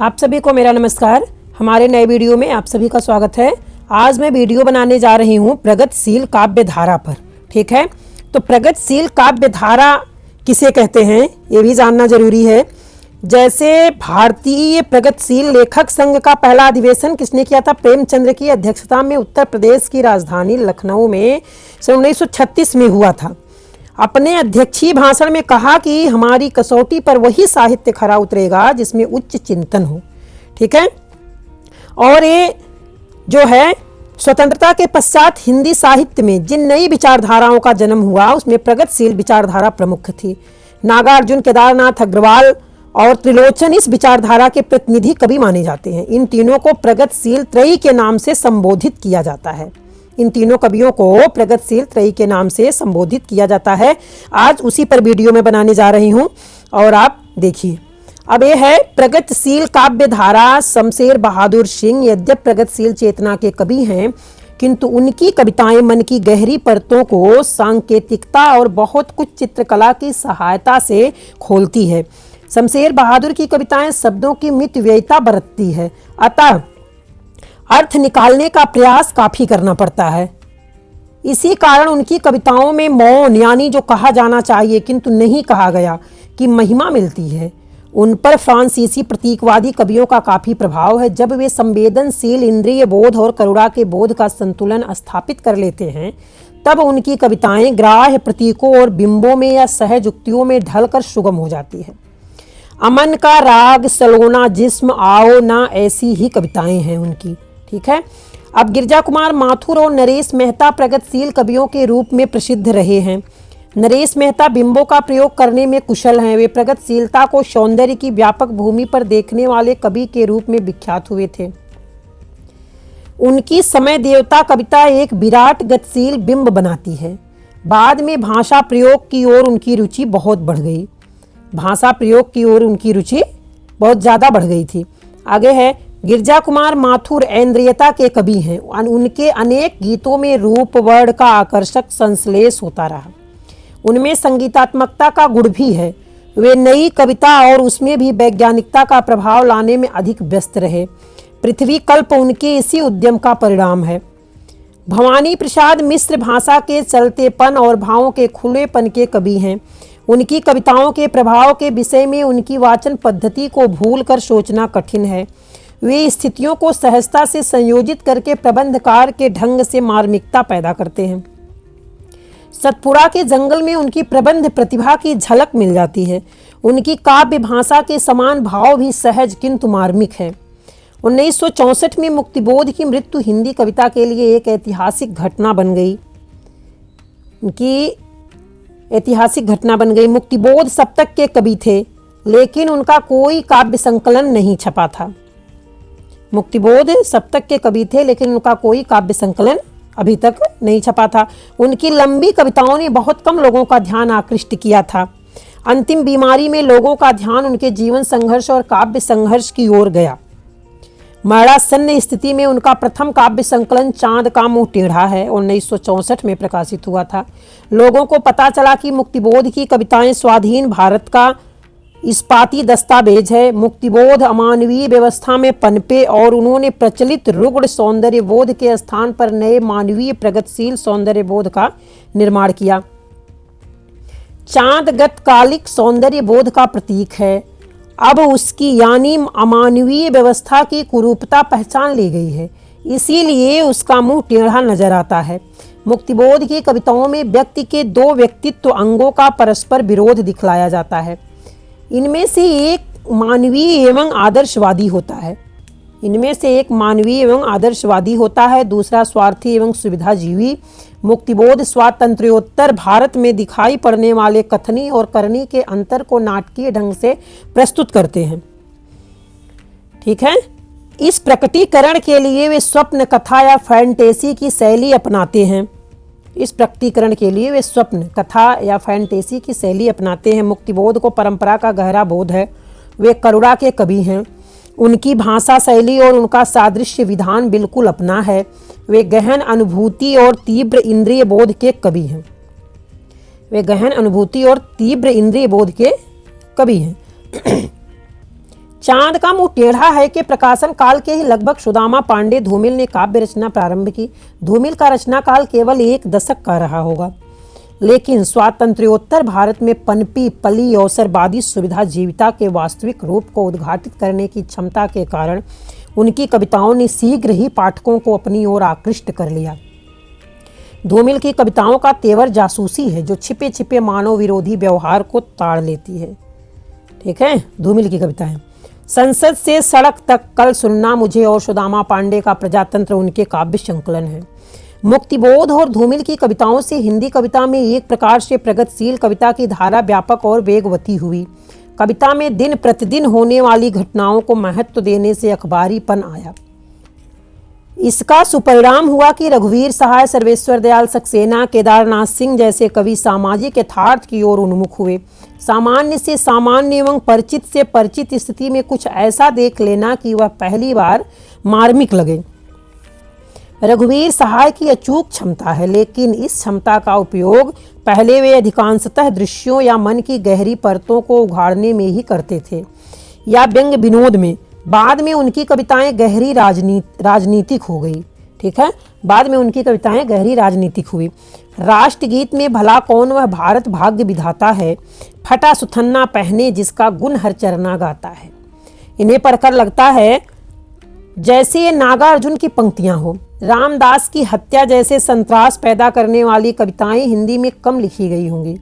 आप सभी को मेरा नमस्कार। हमारे नए वीडियो में आप सभी का स्वागत है। आज मैं वीडियो बनाने जा रही हूँ प्रगतिशील काव्य धारा पर। ठीक है, तो प्रगतिशील काव्य धारा किसे कहते हैं ये भी जानना जरूरी है। जैसे भारतीय प्रगतिशील लेखक संघ का पहला अधिवेशन किसने किया था? प्रेमचंद्र की अध्यक्षता में उत्तर प्रदेश की राजधानी लखनऊ में 1936 में हुआ था। अपने अध्यक्षीय भाषण में कहा कि हमारी कसौटी पर वही साहित्य खरा उतरेगा जिसमें उच्च चिंतन हो। ठीक है, और ये जो है स्वतंत्रता के पश्चात हिंदी साहित्य में जिन नई विचारधाराओं का जन्म हुआ उसमें प्रगतिशील विचारधारा प्रमुख थी। नागार्जुन, केदारनाथ अग्रवाल और त्रिलोचन इस विचारधारा के प्रतिनिधि कवि माने जाते हैं। इन तीनों को प्रगतिशील त्रयी के नाम से संबोधित किया जाता है। इन तीनों कवियों को प्रगतिशील त्रयी के नाम से संबोधित किया जाता है। आज उसी पर वीडियो में बनाने जा रही हूं और आप देखिए। अब यह है प्रगतिशील काव्य धारा। शमशेर बहादुर सिंह यद्यप प्रगतिशील चेतना के कवि हैं, किंतु उनकी कविताएं मन की गहरी परतों को सांकेतिकता और बहुत कुछ चित्रकला की सहायता से खोलती है। शमशेर बहादुर की कविताएं शब्दों की मितव्ययिता बरतती है, अतः अर्थ निकालने का प्रयास काफी करना पड़ता है। इसी कारण उनकी कविताओं में मौन यानी जो कहा जाना चाहिए किंतु नहीं कहा गया की महिमा मिलती है। उन पर फ्रांसीसी प्रतीकवादी कवियों का काफी प्रभाव है। जब वे संवेदनशील इंद्रिय बोध और करुणा के बोध का संतुलन स्थापित कर लेते हैं तब उनकी कविताएं ग्राह्य प्रतीकों और बिंबों में या सहज उक्तियों में ढलकर सुगम हो जाती है। अमन का राग सलोना जिस्म आओ ना, ऐसी ही कविताएं हैं उनकी। ठीक है, अब गिरजा कुमार माथुर और नरेश मेहता प्रगतिशील कवियों के रूप में प्रसिद्ध रहे हैं। नरेश मेहता बिंबों का प्रयोग करने में कुशल हैं। वे प्रगतिशीलता को सौंदर्य की व्यापक भूमि पर देखने वाले कवि के रूप में विख्यात हुए थे। उनकी समय देवता कविता एक विराट गतिशील बिंब बनाती है। बाद में भाषा प्रयोग की ओर उनकी रुचि बहुत बढ़ गई। भाषा प्रयोग की ओर उनकी रुचि बहुत ज़्यादा बढ़ गई थी। आगे है गिरजा कुमार माथुर ऐन्द्रियता के कवि हैं। उनके अनेक गीतों में रूप वर्ण का आकर्षक संश्लेष होता रहा। उनमें संगीतात्मकता का गुण भी है। वे नई कविता और उसमें भी वैज्ञानिकता का प्रभाव लाने में अधिक व्यस्त रहे। पृथ्वी कल्प उनके इसी उद्यम का परिणाम है। भवानी प्रसाद मिश्र भाषा के चलतेपन और भावों के खुलेपन के कवि हैं। उनकी कविताओं के प्रभाव के विषय में उनकी वाचन पद्धति को भूलकर सोचना कठिन है। वे स्थितियों को सहजता से संयोजित करके प्रबंधकार के ढंग से मार्मिकता पैदा करते हैं। सतपुड़ा के जंगल में उनकी प्रबंध प्रतिभा की झलक मिल जाती है। उनकी काव्य भाषा के समान भाव भी सहज किंतु मार्मिक है। 1964 में मुक्तिबोध की मृत्यु हिंदी कविता के लिए एक ऐतिहासिक घटना बन गई। मुक्तिबोध सप्तक के कवि थे, लेकिन उनका कोई काव्य संकलन नहीं छपा था। मुक्तिबोध सप्तक के कवि थे, लेकिन उनका कोई काव्य संकलन अभी तक नहीं छपा था। उनकी लंबी कविताओं ने बहुत कम लोगों का ध्यान आकृष्ट किया था। अंतिम बीमारी में लोगों का ध्यान उनके जीवन संघर्ष और काव्य संघर्ष की ओर गया। मरणासन्न स्थिति में उनका प्रथम काव्य संकलन चांद का मुंह टेढ़ा है 1964 में प्रकाशित हुआ था। लोगों को पता चला कि मुक्तिबोध की कविताएं स्वाधीन भारत का इस्पाती दस्तावेज है। मुक्तिबोध अमानवीय व्यवस्था में पनपे और उन्होंने प्रचलित रुग्ण सौंदर्य बोध के स्थान पर नए मानवीय प्रगतिशील सौंदर्य बोध का निर्माण किया। चांद गतकालिक सौंदर्य बोध का प्रतीक है। अब उसकी यानी अमानवीय व्यवस्था की कुरूपता पहचान ली गई है, इसीलिए उसका मुंह टेढ़ा नजर आता है। मुक्तिबोध की कविताओं में व्यक्ति के दो व्यक्तित्व अंगों का परस्पर विरोध दिखलाया जाता है। इनमें से एक मानवीय एवं आदर्शवादी होता है, दूसरा स्वार्थी एवं सुविधाजीवी। मुक्तिबोध स्वातंत्र्योत्तर भारत में दिखाई पड़ने वाले कथनी और करनी के अंतर को नाटकीय ढंग से प्रस्तुत करते हैं। ठीक है, इस प्रकटीकरण के लिए वे स्वप्न कथा या फैंटेसी की शैली अपनाते हैं। मुक्तिबोध को परंपरा का गहरा बोध है। वे करुणा के कवि हैं। उनकी भाषा शैली और उनका सादृश्य विधान बिल्कुल अपना है। वे गहन अनुभूति और तीव्र इंद्रिय बोध के कवि हैं। चांद का मुंह टेढ़ा है के प्रकाशन काल के ही लगभग सुदामा पांडे धूमिल ने काव्य रचना प्रारंभ की। धूमिल का रचना काल केवल 1 दशक का रहा होगा, लेकिन स्वातंत्र्योत्तर भारत में पनपी पली अवसरवादी सुविधा जीविता के वास्तविक रूप को उद्घाटित करने की क्षमता के कारण उनकी कविताओं ने शीघ्र ही पाठकों को अपनी ओर आकृष्ट कर लिया। धूमिल की कविताओं का तेवर जासूसी है, जो छिपे छिपे मानव विरोधी व्यवहार को ताड़ लेती है। ठीक है, धूमिल की कविताएं। संसद से सड़क तक कल सुनना मुझे और सुदामा पांडे का प्रजातंत्र उनके काव्य संकलन है। मुक्तिबोध और धूमिल की कविताओं से हिंदी कविता में एक प्रकार से प्रगतिशील कविता की धारा व्यापक और वेगवती हुई। कविता में दिन प्रतिदिन होने वाली घटनाओं को महत्व देने से अखबारीपन आया। इसका सुपरिणाम हुआ कि रघुवीर सहाय, सर्वेश्वर दयाल सक्सेना, केदारनाथ सिंह जैसे कवि सामाजिक यथार्थ की ओर उन्मुख हुए। सामान्य से सामान्य एवं परिचित से परिचित स्थिति में कुछ ऐसा देख लेना कि वह पहली बार मार्मिक लगे। रघुवीर सहाय की अचूक क्षमता है, लेकिन इस क्षमता का उपयोग पहले वे अधिकांशतः दृश्यों या मन की गहरी परतों को उघाड़ने में ही करते थे या व्यंग्य विनोद में। बाद में उनकी कविताएं गहरी राजनीतिक हो गई। ठीक है, बाद में उनकी कविताएं गहरी राजनीतिक हुई। राष्ट्रगीत में भला कौन वह भारत भाग्य विधाता है, फटा सुथन्ना पहने जिसका गुण हर चरना गाता है। इन्हें पढ़कर लगता है जैसे ये नागार्जुन की पंक्तियां हो। रामदास की हत्या जैसे संतरास पैदा करने वाली कविताएं हिंदी में कम लिखी गई होंगी।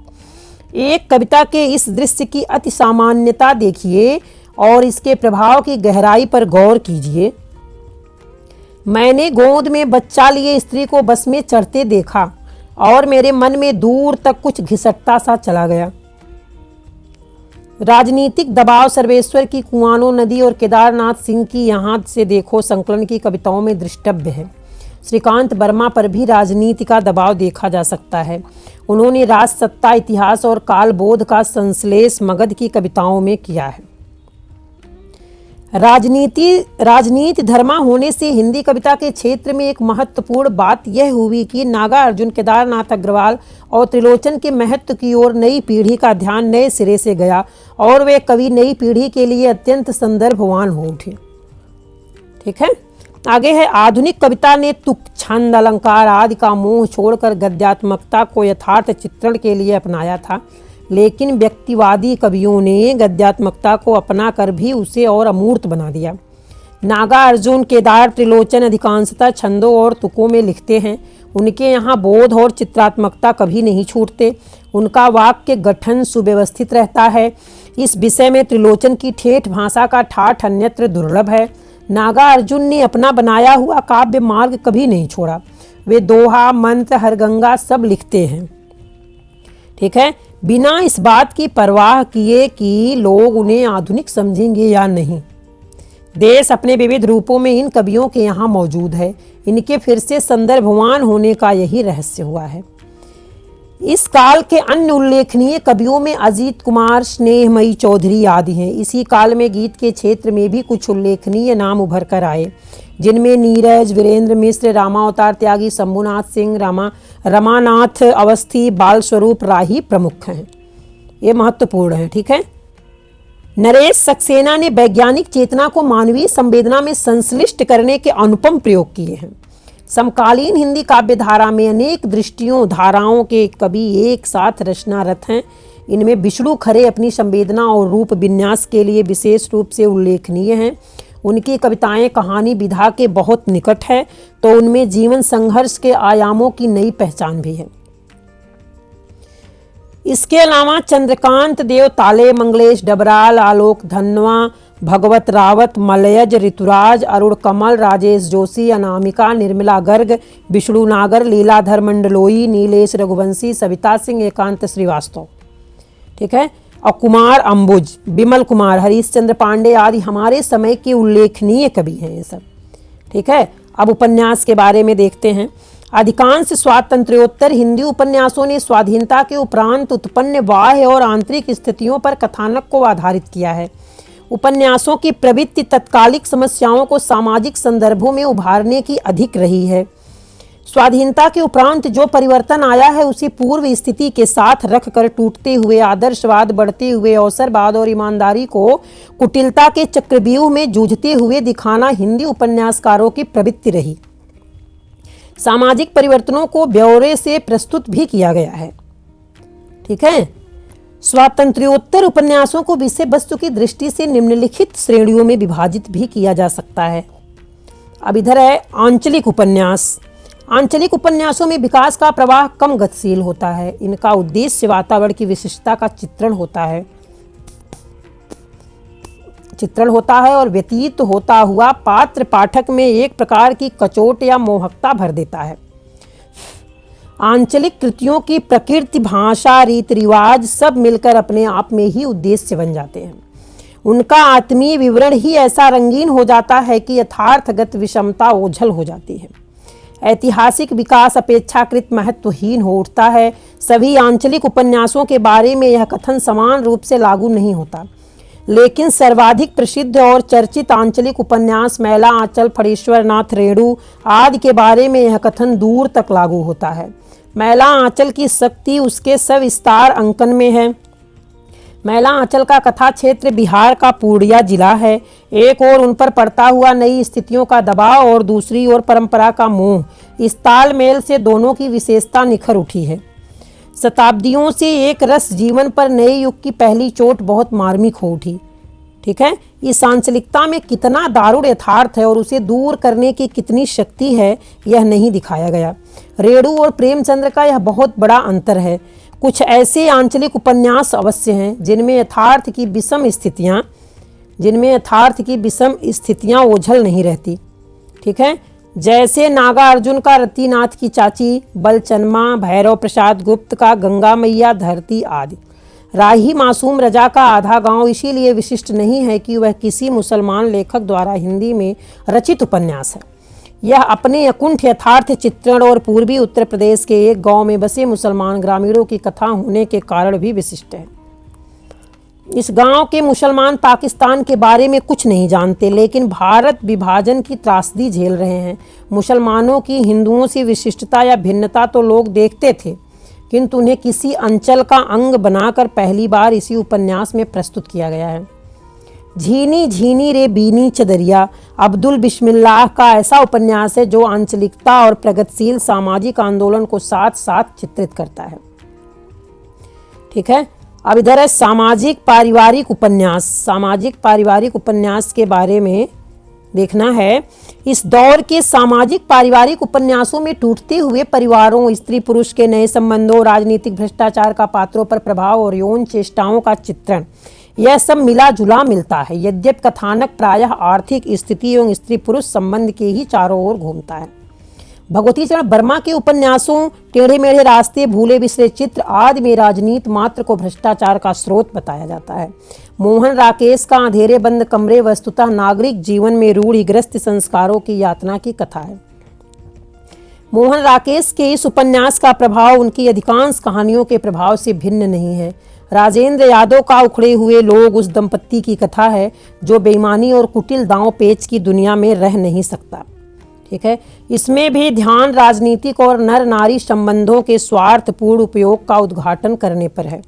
एक कविता के इस दृश्य की अति सामान्यता देखिए और इसके प्रभाव की गहराई पर गौर कीजिए। मैंने गोद में बच्चा लिए स्त्री को बस में चढ़ते देखा और मेरे मन में दूर तक कुछ घिसटता सा चला गया। राजनीतिक दबाव सर्वेश्वर की कुआनो नदी और केदारनाथ सिंह की यहाँ से देखो संकलन की कविताओं में दृष्टव्य है। श्रीकांत वर्मा पर भी राजनीति का दबाव देखा जा सकता है। उन्होंने राजसत्ता, इतिहास और कालबोध का संश्लेष मगध की कविताओं में किया है। राजनीति धर्मा होने से हिंदी कविता के क्षेत्र में एक महत्वपूर्ण बात यह हुई कि नागार्जुन, केदारनाथ अग्रवाल और त्रिलोचन के महत्व की ओर नई पीढ़ी का ध्यान नए सिरे से गया और वे कवि नई पीढ़ी के लिए अत्यंत संदर्भवान हो उठे। ठीक है, आगे है आधुनिक कविता ने तुक, छंद, अलंकार आदि का मोह छोड़कर गद्यात्मकता को यथार्थ चित्रण के लिए अपनाया था, लेकिन व्यक्तिवादी कवियों ने गद्यात्मकता को अपना कर भी उसे और अमूर्त बना दिया। नागार्जुन, केदार, त्रिलोचन अधिकांशतः छंदों और तुकों में लिखते हैं। उनके यहाँ बोध और चित्रात्मकता कभी नहीं छूटते। उनका वाक्य गठन सुव्यवस्थित रहता है। इस विषय में त्रिलोचन की ठेठ भाषा का ठाठ अन्यत्र दुर्लभ है। नागार्जुन ने अपना बनाया हुआ काव्य मार्ग कभी नहीं छोड़ा। वे दोहा, मंत्र, हरगंगा सब लिखते हैं। ठीक है, बिना इस बात की परवाह किए कि लोग उन्हें आधुनिक समझेंगे या नहीं। देश अपने विविध रूपों में इन कवियों के यहाँ मौजूद है। इनके फिर से संदर्भवान होने का यही रहस्य हुआ है। इस काल के अन्य उल्लेखनीय कवियों में अजीत कुमार, स्नेहमयी चौधरी आदि हैं। इसी काल में गीत के क्षेत्र में भी कुछ उल्लेखनीय नाम उभर कर आए, जिनमें नीरज, वीरेंद्र मिश्र, रामावतार त्यागी, शंभुनाथ सिंह, रमानाथ अवस्थी, बाल स्वरूप राही प्रमुख हैं। ये महत्वपूर्ण है। ठीक है, नरेश सक्सेना ने वैज्ञानिक चेतना को मानवीय संवेदना में संश्लिष्ट करने के अनुपम प्रयोग किए हैं। समकालीन हिंदी काव्य धारा में अनेक दृष्टियों, धाराओं के कवि एक साथ रचनारत हैं। इनमें विष्णु खरे अपनी संवेदना और रूप विन्यास के लिए विशेष रूप से उल्लेखनीय हैं। उनकी कविताएं कहानी विधा के बहुत निकट है, तो उनमें जीवन संघर्ष के आयामों की नई पहचान भी है। इसके अलावा चंद्रकांत देव ताले, मंगलेश डबराल, आलोक धनवा, भगवत रावत, मलयज ऋतुराज, अरुण कमल, राजेश जोशी, अनामिका, निर्मला गर्ग, विष्णु नागर, लीलाधर मंडलोई, नीलेश रघुवंशी, सविता सिंह, एकांत श्रीवास्तव। ठीक है, और कुमार अंबुज, विमल कुमार, हरीश चंद्र पांडे आदि हमारे समय के उल्लेखनीय कवि हैं ये सब। ठीक है, अब उपन्यास के बारे में देखते हैं। अधिकांश स्वातंत्र्योत्तर हिंदी उपन्यासों ने स्वाधीनता के उपरांत उत्पन्न बाह्य और आंतरिक स्थितियों पर कथानक को आधारित किया है। उपन्यासों की प्रवृत्ति तत्कालिक समस्याओं को सामाजिक संदर्भों में उभारने की अधिक रही है। स्वाधीनता के उपरांत जो परिवर्तन आया है उसे पूर्व स्थिति के साथ रखकर टूटते हुए आदर्शवाद, बढ़ते हुए अवसरवाद और ईमानदारी को कुटिलता के चक्रव्यूह में जूझते हुए दिखाना हिंदी उपन्यासकारों की प्रवृत्ति रही। सामाजिक परिवर्तनों को ब्यौरे से प्रस्तुत भी किया गया है। ठीक है। स्वातंत्र्योत्तर उपन्यासों को विषय वस्तु की दृष्टि से निम्नलिखित श्रेणियों में विभाजित भी किया जा सकता है। अब इधर है आंचलिक उपन्यास। आंचलिक उपन्यासों में विकास का प्रवाह कम गतिशील होता है। इनका उद्देश्य वातावरण की विशिष्टता का चित्रण होता है और व्यतीत होता हुआ पात्र पाठक में एक प्रकार की कचोट या मोहकता भर देता है। आंचलिक कृतियों की प्रकृति, भाषा, रीति रिवाज सब मिलकर अपने आप में ही उद्देश्य बन जाते हैं। उनका आत्मीय विवरण ही ऐसा रंगीन हो जाता है कि यथार्थगत विषमता ओझल हो जाती है। ऐतिहासिक विकास अपेक्षाकृत महत्वहीन हो उठता है। सभी आंचलिक उपन्यासों के बारे में यह कथन समान रूप से लागू नहीं होता, लेकिन सर्वाधिक प्रसिद्ध और चर्चित आंचलिक उपन्यास मैला आंचल, फणीश्वर नाथ रेणु आदि के बारे में यह कथन दूर तक लागू होता है। मैला आंचल की शक्ति उसके सविस्तार अंकन में है। मैला आंचल का कथा क्षेत्र बिहार का पूर्णिया जिला है। एक ओर उन पर पड़ता हुआ नई स्थितियों का दबाव और दूसरी ओर परंपरा का मोह, इस तालमेल से दोनों की विशेषता निखर उठी है। शताब्दियों से एक रस जीवन पर नए युग की पहली चोट बहुत मार्मिक हो उठी। ठीक है। इस आंचलिकता में कितना दारुण यथार्थ है और उसे दूर करने की कितनी शक्ति है, यह नहीं दिखाया गया। रेणु और प्रेमचंद्र का यह बहुत बड़ा अंतर है। कुछ ऐसे आंचलिक उपन्यास अवश्य हैं जिनमें यथार्थ की विषम स्थितियां ओझल नहीं रहती। ठीक है। जैसे नागार्जुन का रतिनाथ की चाची, बलचनमा, भैरव प्रसाद गुप्त का गंगा मैया धरती आदि। राही मासूम रजा का आधा गांव इसीलिए विशिष्ट नहीं है कि वह किसी मुसलमान लेखक द्वारा हिंदी में रचित उपन्यास है। यह अपने अकुंठ यथार्थ चित्रण और पूर्वी उत्तर प्रदेश के एक गांव में बसे मुसलमान ग्रामीणों की कथा होने के कारण भी विशिष्ट है। इस गांव के मुसलमान पाकिस्तान के बारे में कुछ नहीं जानते, लेकिन भारत विभाजन की त्रासदी झेल रहे हैं। मुसलमानों की हिंदुओं से विशिष्टता या भिन्नता तो लोग देखते थे, किंतु उन्हें किसी अंचल का अंग बनाकर पहली बार इसी उपन्यास में प्रस्तुत किया गया है। झीनी झीनी रे बीनी चदरिया अब्दुल बिस्मिल्लाह का ऐसा उपन्यास है जो आंचलिकता और प्रगतिशील सामाजिक आंदोलन को साथ साथ चित्रित करता है। ठीक है। अब इधर है सामाजिक पारिवारिक उपन्यास। सामाजिक पारिवारिक उपन्यास के बारे में देखना है। इस दौर के सामाजिक पारिवारिक उपन्यासों में टूटते हुए परिवारों, स्त्री पुरुष के नए संबंधों, राजनीतिक भ्रष्टाचार का पात्रों पर प्रभाव और यौन चेष्टाओं का चित्रण, यह सब मिला जुला मिलता है। यद्यपि कथानक प्रायः आर्थिक स्थिति एवं स्त्री पुरुष संबंध के ही चारों ओर घूमता है। भगवती चरण वर्मा के उपन्यासों टेढ़े मेढ़े रास्ते, भूले बिसरे चित्र आदि में राजनीति मात्र को भ्रष्टाचार का स्रोत बताया जाता है। मोहन राकेश का अंधेरे बंद कमरे वस्तुतः नागरिक जीवन में रूढ़िग्रस्त संस्कारों की यातना की कथा है। मोहन राकेश के इस उपन्यास का प्रभाव उनकी अधिकांश कहानियों के प्रभाव से भिन्न नहीं है। राजेंद्र यादव का उखड़े हुए लोग उस दंपत्ति की कथा है जो बेईमानी और कुटिल दांव पेच की दुनिया में रह नहीं सकता। ठीक है। इसमें भी ध्यान राजनीतिक और नर नारी संबंधों के स्वार्थपूर्ण उपयोग का उद्घाटन करने पर है।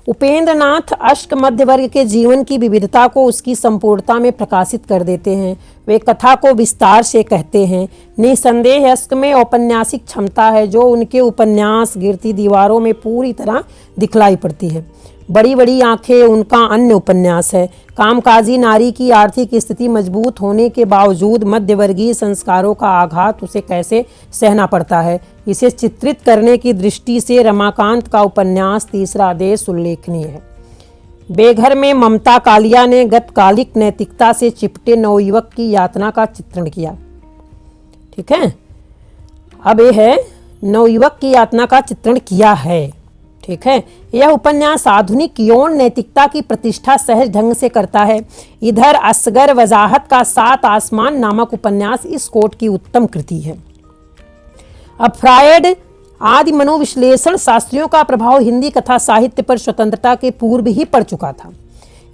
उपेंद्र नाथ अष्ट मध्य वर्ग के जीवन की विविधता को उसकी संपूर्णता में प्रकाशित कर देते हैं। वे कथा को विस्तार से कहते हैं। निसंदेह अष्ट में औपन्यासिक क्षमता है जो उनके उपन्यास गिरती दीवारों में पूरी तरह दिखलाई पड़ती है। बड़ी बड़ी आंखें उनका अन्य उपन्यास है। कामकाजी नारी की आर्थिक स्थिति मजबूत होने के बावजूद मध्यवर्गीय संस्कारों का आघात उसे कैसे सहना पड़ता है, इसे चित्रित करने की दृष्टि से रमाकांत का उपन्यास तीसरा आदेश उल्लेखनीय है। बेघर में ममता कालिया ने गतकालिक नैतिकता से चिपटे नवयुवक की यातना का चित्रण किया। ठीक है। अब यह है नवयुवक की यातना का चित्रण किया है। ठीक है। यह उपन्यास आधुनिक यौन नैतिकता की प्रतिष्ठा सहज ढंग से करता है। इधर असगर वजाहत का सात आसमान नामक उपन्यास इस कोट की उत्तम कृति है। अब फ्रायड आदि मनोविश्लेषण शास्त्रियों का प्रभाव हिंदी कथा साहित्य पर स्वतंत्रता के पूर्व ही पड़ चुका था।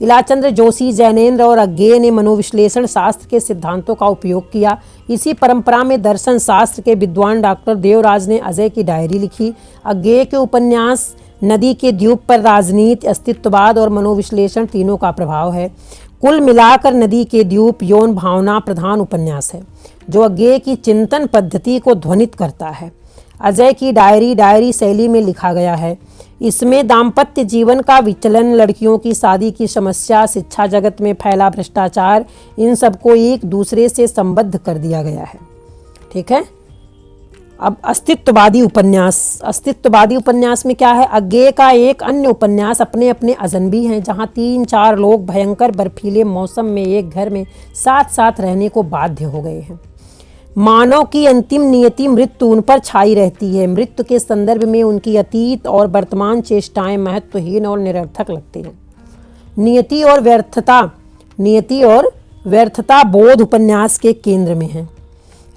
इलाचंद्र जोशी, जैनेन्द्र और अज्ञेय ने मनोविश्लेषण शास्त्र के सिद्धांतों का उपयोग किया। इसी परंपरा में दर्शन शास्त्र के विद्वान डॉक्टर देवराज ने अजय की डायरी लिखी। अज्ञेय के उपन्यास नदी के द्वीप पर राजनीति, अस्तित्ववाद और मनोविश्लेषण तीनों का प्रभाव है। कुल मिलाकर नदी के द्वीप यौन भावना प्रधान उपन्यास है जो अज्ञेय की चिंतन पद्धति को ध्वनित करता है। अजय की डायरी शैली में लिखा गया है। इसमें दाम्पत्य जीवन का विचलन, लड़कियों की शादी की समस्या, शिक्षा जगत में फैला भ्रष्टाचार, इन सबको एक दूसरे से संबद्ध कर दिया गया है। ठीक है। अब अस्तित्ववादी उपन्यास में क्या है? अज्ञेय का एक अन्य उपन्यास अपने अपने अजनबी हैं, जहां 3-4 लोग भयंकर बर्फीले मौसम में एक घर में साथ साथ रहने को बाध्य हो गए हैं। मानव की अंतिम नियति मृत्यु उन पर छाई रहती है। मृत्यु के संदर्भ में उनकी अतीत और वर्तमान चेष्टाएं महत्वहीन और निरर्थक लगती हैं। नियति और व्यर्थता बोध उपन्यास के केंद्र में है।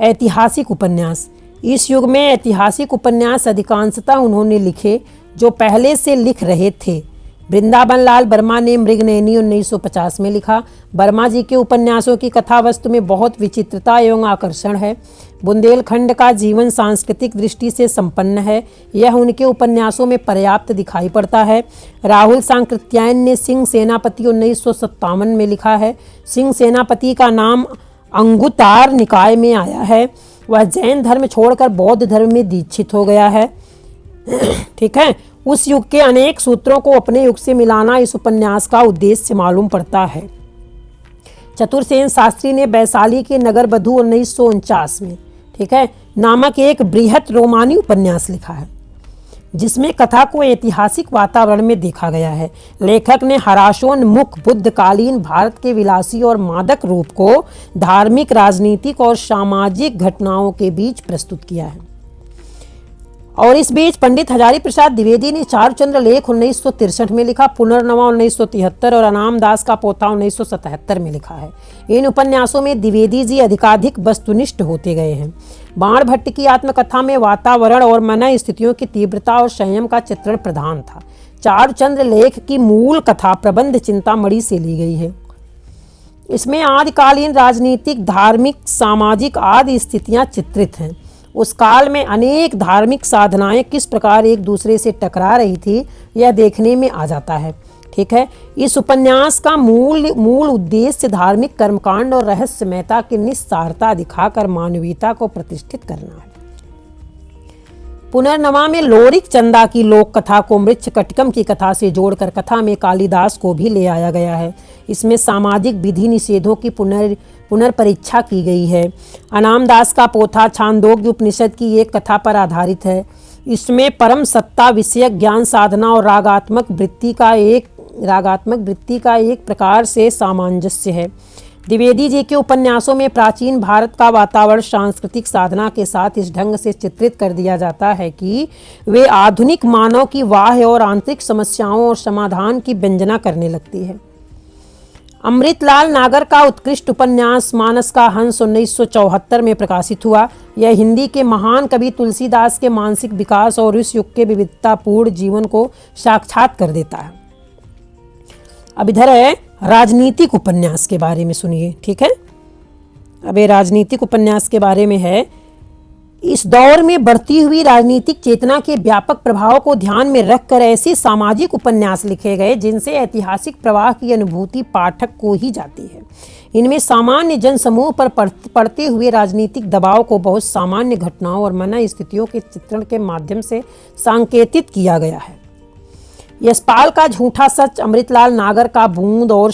ऐतिहासिक उपन्यास, इस युग में ऐतिहासिक उपन्यास अधिकांशतः उन्होंने लिखे जो पहले से लिख रहे थे। वृंदावन लाल वर्मा ने मृगनयनी 1950 में लिखा। वर्मा जी के उपन्यासों की कथा वस्तु में बहुत विचित्रता एवं आकर्षण है। बुंदेलखंड का जीवन सांस्कृतिक दृष्टि से संपन्न है, यह उनके उपन्यासों में पर्याप्त दिखाई पड़ता है। राहुल सांकृत्यायन ने सिंह सेनापति 1957 में लिखा है। सिंह सेनापति का नाम अंगुतार निकाय में आया है। वह जैन धर्म छोड़कर बौद्ध धर्म में दीक्षित हो गया है। ठीक है। उस युग के अनेक सूत्रों को अपने युग से मिलाना इस उपन्यास का उद्देश्य मालूम पड़ता है। चतुरसेन शास्त्री ने वैशाली के नगर बधू 1949 में, ठीक है, नामक एक बृहत रोमानी उपन्यास लिखा है जिसमें कथा को ऐतिहासिक वातावरण में देखा गया है। लेखक ने हराशोन्मुख बुद्धकालीन भारत के विलासी और मादक रूप को धार्मिक, राजनीतिक और सामाजिक घटनाओं के बीच प्रस्तुत किया है। और इस बीच पंडित हजारी प्रसाद द्विवेदी ने चारुचंद्र लेख 1963 में लिखा, पुनर्नवा 1973 और अनाम दास का पोथा 1977 में लिखा है। इन उपन्यासों में द्विवेदी जी अधिकाधिक वस्तुनिष्ठ होते गए हैं। बाण भट्ट की आत्मकथा में वातावरण और मन स्थितियों की तीव्रता और संयम का चित्रण प्रधान था। चारुचंद्र लेख की मूल कथा प्रबंध चिंतामणि से ली गई है। इसमें आदिकालीन राजनीतिक, धार्मिक, सामाजिक आदि स्थितियां चित्रित हैं। उस काल में अनेक धार्मिक साधनाएं किस प्रकार एक दूसरे से टकरा रही थी यह देखने में आ जाता है। ठीक है। इस उपन्यास का मूल उद्देश्य धार्मिक कर्मकांड और रहस्यमयता की निस्सारता दिखाकर मानवीयता को प्रतिष्ठित करना है। पुनर्नवा में लोरिक चंदा की लोक कथा को मृच्छ कटकम की कथा से जोड़कर कथा में कालिदास को भी ले आया गया है। इसमें सामाजिक विधि निषेधों की पुनर्परीक्षा की गई है। अनाम दास का पोथा छांदोग्य उपनिषद की एक कथा पर आधारित है। इसमें परम सत्ता विषयक ज्ञान साधना और रागात्मक वृत्ति का एक प्रकार से सामंजस्य है। द्विवेदी जी के उपन्यासों में प्राचीन भारत का वातावरण सांस्कृतिक साधना के साथ इस ढंग से चित्रित कर दिया जाता है कि वे आधुनिक मानव की बाह्य और आंतरिक समस्याओं और समाधान की व्यंजना करने लगती है। अमृतलाल नागर का उत्कृष्ट उपन्यास मानस का हंस 1974 में प्रकाशित हुआ। यह हिंदी के महान कवि तुलसीदास के मानसिक विकास और उस युग के विविधतापूर्ण जीवन को साक्षात कर देता है। अब इधर है राजनीतिक उपन्यास के बारे में सुनिए। ठीक है। अब ये राजनीतिक उपन्यास के बारे में है। इस दौर में बढ़ती हुई राजनीतिक चेतना के व्यापक प्रभाव को ध्यान में रखकर ऐसे सामाजिक उपन्यास लिखे गए जिनसे ऐतिहासिक प्रवाह की अनुभूति पाठक को ही जाती है। इनमें सामान्य जनसमूह पर पड़ते हुए राजनीतिक दबाव को बहुत सामान्य घटनाओं और मन स्थितियों के चित्रण के माध्यम से सांकेतित किया गया है। यशपाल का झूठा सच, अमृतलाल नागर का बूंद और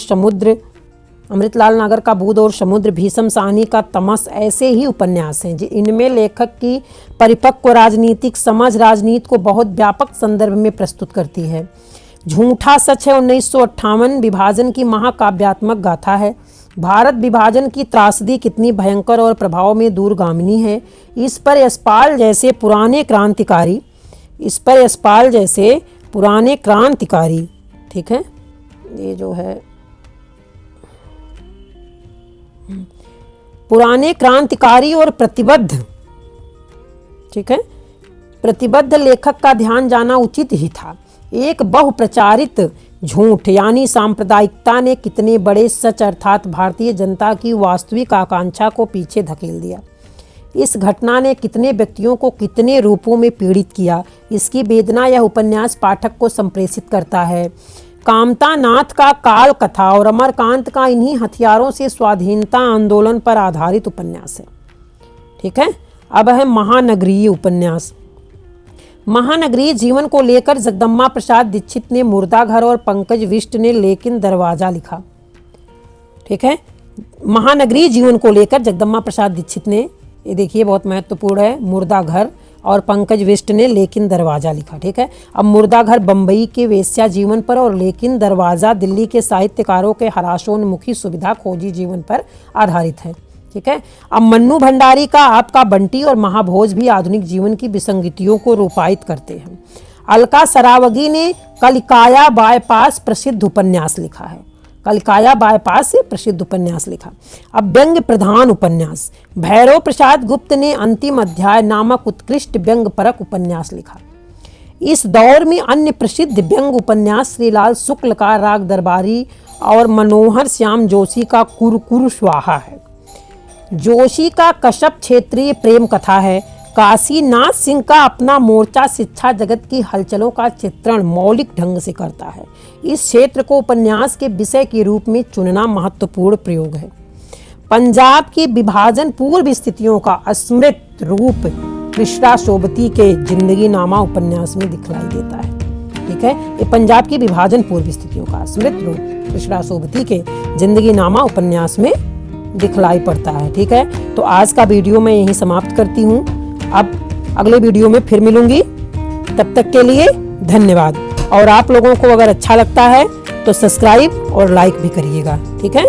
समुद्र, भीषम साहनी का तमस ऐसे ही उपन्यास हैं इनमें लेखक की परिपक्व राजनीतिक समझ राजनीति को बहुत व्यापक संदर्भ में प्रस्तुत करती है। झूठा सच है 1958 विभाजन की महाकाव्यात्मक गाथा है। भारत विभाजन की त्रासदी कितनी भयंकर और प्रभाव में दूरगामिनी है, इस पर यशपाल जैसे पुराने क्रांतिकारी, ठीक है, ये जो है पुराने क्रांतिकारी और प्रतिबद्ध, ठीक है, प्रतिबद्ध लेखक का ध्यान जाना उचित ही था। एक बहुप्रचारित झूठ यानी सांप्रदायिकता ने कितने बड़े सच अर्थात भारतीय जनता की वास्तविक आकांक्षा को पीछे धकेल दिया। इस घटना ने कितने व्यक्तियों को कितने रूपों में पीड़ित किया, इसकी वेदना यह उपन्यास पाठक को संप्रेषित करता है। कामता नाथ का काल कथा और अमरकांत का इन्हीं हथियारों से स्वाधीनता आंदोलन पर आधारित उपन्यास है। ठीक है, अब है महानगरीय उपन्यास। महानगरीय जीवन को लेकर जगदम्बा प्रसाद दीक्षित ने मुर्दाघर और पंकज विष्ट ने लेकिन दरवाजा लिखा। ठीक है, महानगरीय जीवन को लेकर जगदम्बा प्रसाद दीक्षित ने, ये देखिए बहुत महत्वपूर्ण है, मुर्दाघर और पंकज विष्ट ने लेकिन दरवाजा लिखा। ठीक है, अब मुर्दाघर बंबई के वेश्या जीवन पर और लेकिन दरवाजा दिल्ली के साहित्यकारों के हराशोन्मुखी सुविधा खोजी जीवन पर आधारित है। ठीक है, अब मन्नू भंडारी का आपका बंटी और महाभोज भी आधुनिक जीवन की विसंगतियों को रूपायित करते हैं। अलका सरावगी ने कलिकाया बायपास प्रसिद्ध उपन्यास लिखा है। कलिकाया बायपास से प्रसिद्ध उपन्यास लिखा। अब व्यंग्य प्रधान उपन्यास, भैरव प्रसाद गुप्त ने अंतिम अध्याय नामक उत्कृष्ट व्यंग्य परक उपन्यास लिखा। इस दौर में अन्य प्रसिद्ध व्यंग्य उपन्यास श्रीलाल शुक्ल का राग दरबारी और मनोहर श्याम जोशी का कुरकुर स्वाहा है। जोशी का कश्यप क्षेत्रीय प्रेम कथा है। काशीनाथ सिंह का अपना मोर्चा शिक्षा जगत की हलचलों का चित्रण मौलिक ढंग से करता है। इस क्षेत्र को उपन्यास के विषय के रूप में चुनना महत्वपूर्ण प्रयोग है। पंजाब की विभाजन पूर्व स्थितियों का अस्मृत रूप कृष्णा सोबती के जिंदगी नामा उपन्यास में दिखलाई देता है। ठीक है, ये पंजाब की विभाजन पूर्व स्थितियों का अस्मृत रूप कृष्णा सोबती के जिंदगी नामा उपन्यास में दिखलाई पड़ता है। ठीक है, तो आज का वीडियो मैं यहीं समाप्त करती हूँ। अब अगले वीडियो में फिर मिलूंगी, तब तक के लिए धन्यवाद। और आप लोगों को अगर अच्छा लगता है तो सब्सक्राइब और लाइक भी करिएगा। ठीक है।